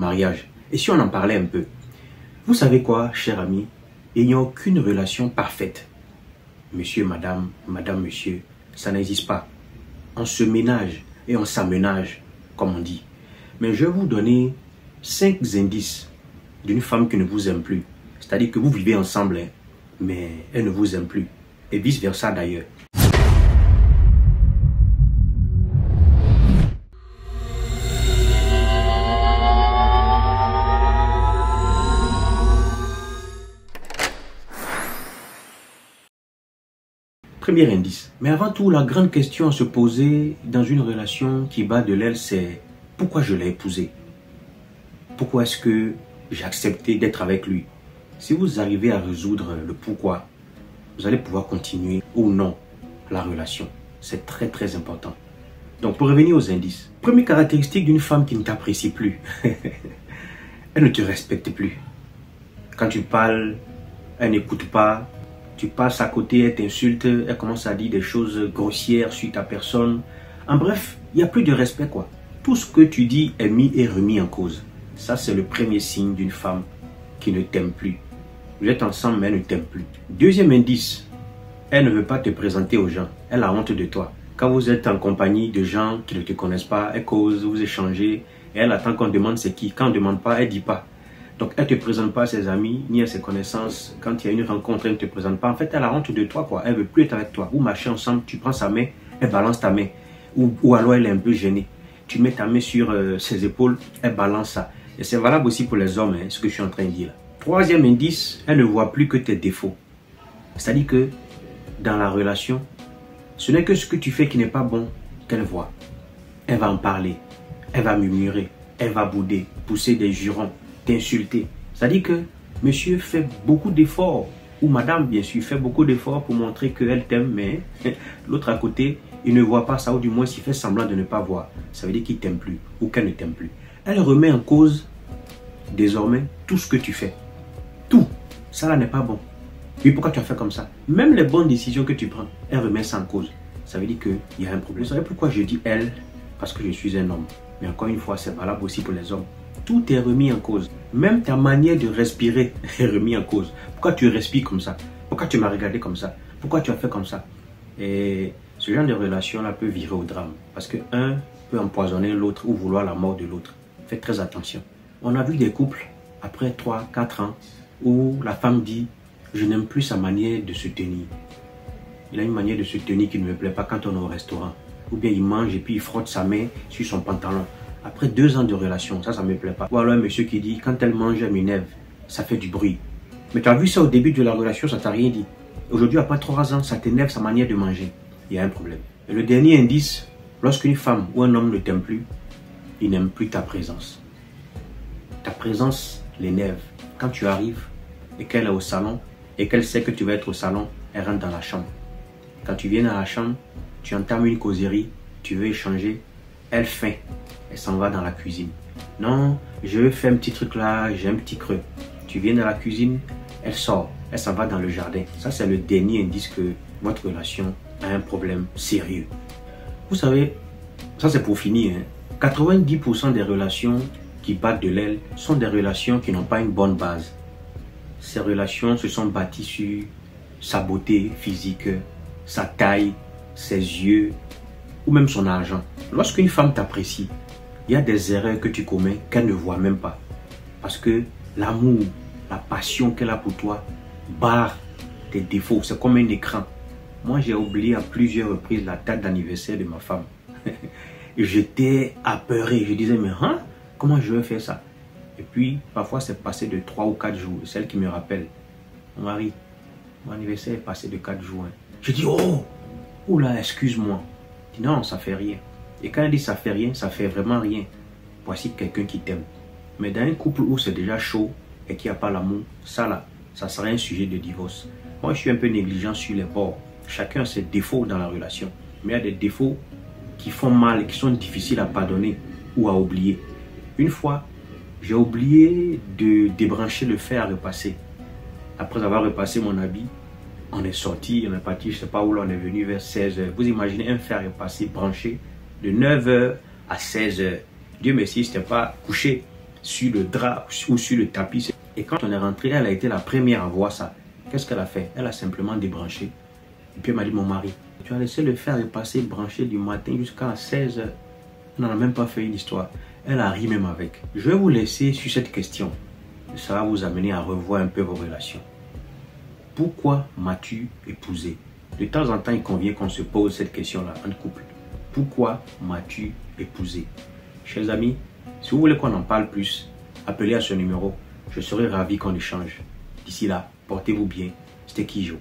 mariage. Et si on en parlait un peu? Vous savez quoi, cher ami? Il n'y a aucune relation parfaite. Monsieur, madame, madame, monsieur, ça n'existe pas. On se ménage et on s'aménage, comme on dit. Mais je vais vous donner 5 indices d'une femme qui ne vous aime plus. C'est-à-dire que vous vivez ensemble, hein, mais elle ne vous aime plus. Et vice-versa d'ailleurs. Premier indice. Mais avant tout, la grande question à se poser dans une relation qui bat de l'aile, c'est pourquoi je l'ai épousé? Pourquoi est-ce que j'ai accepté d'être avec lui? Si vous arrivez à résoudre le pourquoi, vous allez pouvoir continuer ou non la relation. C'est très très important. Donc pour revenir aux indices. Première caractéristique d'une femme qui ne t'apprécie plus. Elle ne te respecte plus. Quand tu parles, elle n'écoute pas. Tu passes à côté, elle t'insulte, elle commence à dire des choses grossières sur ta personne. En bref, il n'y a plus de respect quoi. Tout ce que tu dis est mis et remis en cause. Ça, c'est le premier signe d'une femme qui ne t'aime plus. Vous êtes ensemble, mais elle ne t'aime plus. Deuxième indice, elle ne veut pas te présenter aux gens. Elle a honte de toi. Quand vous êtes en compagnie de gens qui ne te connaissent pas, elle cause, vous échangez, et elle attend qu'on demande c'est qui. Quand on ne demande pas, elle ne dit pas. Donc, elle ne te présente pas à ses amis, ni à ses connaissances. Quand il y a une rencontre, elle ne te présente pas. En fait, elle a honte de toi, quoi. Elle ne veut plus être avec toi. Vous marchez ensemble, tu prends sa main, elle balance ta main. Ou alors, elle est un peu gênée. Tu mets ta main sur ses épaules, elle balance ça. Et c'est valable aussi pour les hommes, hein, ce que je suis en train de dire là. Troisième indice, elle ne voit plus que tes défauts. C'est-à-dire que dans la relation, ce n'est que ce que tu fais qui n'est pas bon qu'elle voit. Elle va en parler, elle va murmurer, elle va bouder, pousser des jurons, t'insulter. C'est-à-dire que monsieur fait beaucoup d'efforts, ou madame bien sûr fait beaucoup d'efforts pour montrer qu'elle t'aime, mais l'autre à côté, il ne voit pas ça, ou du moins s'il fait semblant de ne pas voir. Ça veut dire qu'il t'aime plus, ou qu'elle ne t'aime plus. Elle remet en cause désormais tout ce que tu fais. Tout. Ça là n'est pas bon. Oui, pourquoi tu as fait comme ça? Même les bonnes décisions que tu prends, elle remet ça en cause. Ça veut dire qu'il y a un problème. Vous savez pourquoi je dis elle? Parce que je suis un homme. Mais encore une fois, c'est valable aussi pour les hommes. Tout est remis en cause. Même ta manière de respirer est remis en cause. Pourquoi tu respires comme ça? Pourquoi tu m'as regardé comme ça? Pourquoi tu as fait comme ça? Et ce genre de relation-là peut virer au drame. Parce que un peut empoisonner l'autre ou vouloir la mort de l'autre. Faites très attention. On a vu des couples, après 3, 4 ans, où la femme dit « Je n'aime plus sa manière de se tenir. Il a une manière de se tenir qui ne me plaît pas quand on est au restaurant. » Ou bien il mange et puis il frotte sa main sur son pantalon. Après 2 ans de relation, ça ne me plaît pas. Ou alors un monsieur qui dit « Quand elle mange, elle m'énerve. Ça fait du bruit. » Mais tu as vu ça au début de la relation, ça t'a rien dit. Aujourd'hui, après 3 ans, ça t'énerve sa manière de manger. Il y a un problème. Et le dernier indice, lorsqu'une femme ou un homme ne t'aime plus, il n'aime plus ta présence. Ta présence l'énerve. Quand tu arrives et qu'elle est au salon et qu'elle sait que tu vas être au salon, elle rentre dans la chambre. Quand tu viens dans la chambre, tu entames une causerie, tu veux échanger, elle feint, elle s'en va dans la cuisine. Non, je veux faire un petit truc là, j'ai un petit creux. Tu viens dans la cuisine, elle sort, elle s'en va dans le jardin. Ça, c'est le dernier indice que votre relation a un problème sérieux. Vous savez, ça c'est pour finir, hein. 90% des relations qui battent de l'aile sont des relations qui n'ont pas une bonne base. Ces relations se sont bâties sur sa beauté physique, sa taille, ses yeux ou même son argent. Lorsqu'une femme t'apprécie, il y a des erreurs que tu commets qu'elle ne voit même pas. Parce que l'amour, la passion qu'elle a pour toi barre tes défauts. C'est comme un écran. Moi, j'ai oublié à plusieurs reprises la date d'anniversaire de ma femme. J'étais apeuré. Je disais, mais hein, comment je vais faire ça? Et puis, parfois, c'est passé de 3 ou 4 jours. Celle qui me rappelle, mon mari, mon anniversaire est passé de 4 jours. Je dis, oh, oula, excuse-moi. Je dis, non, ça fait rien. Et quand elle dit ça fait rien, ça fait vraiment rien. Voici quelqu'un qui t'aime. Mais dans un couple où c'est déjà chaud et qu'il n'y a pas l'amour, ça là, ça serait un sujet de divorce. Moi, je suis un peu négligent sur les bords. Chacun a ses défauts dans la relation. Mais il y a des défauts qui font mal et qui sont difficiles à pardonner ou à oublier. Une fois, j'ai oublié de débrancher le fer à repasser. Après avoir repassé mon habit, on est sorti, on est parti, je ne sais pas où, là, on est venu vers 16h. Vous imaginez un fer à repasser branché de 9h à 16h. Dieu merci, je n'étais pas couché. sur le drap ou sur le tapis. Et quand on est rentré, elle a été la première à voir ça. Qu'est-ce qu'elle a fait? Elle a simplement débranché. Et puis elle m'a dit, mon mari, tu as laissé le fer et passer branché du matin jusqu'à 16 h. On n'en a même pas fait une histoire. Elle a ri même avec. Je vais vous laisser sur cette question. Ça va vous amener à revoir un peu vos relations. Pourquoi m'as-tu épousé? De temps en temps, il convient qu'on se pose cette question-là en couple. Pourquoi m'as-tu épousé? Chers amis, si vous voulez qu'on en parle plus, appelez à ce numéro. Je serai ravi qu'on échange. D'ici là, portez-vous bien. C'était Kijo.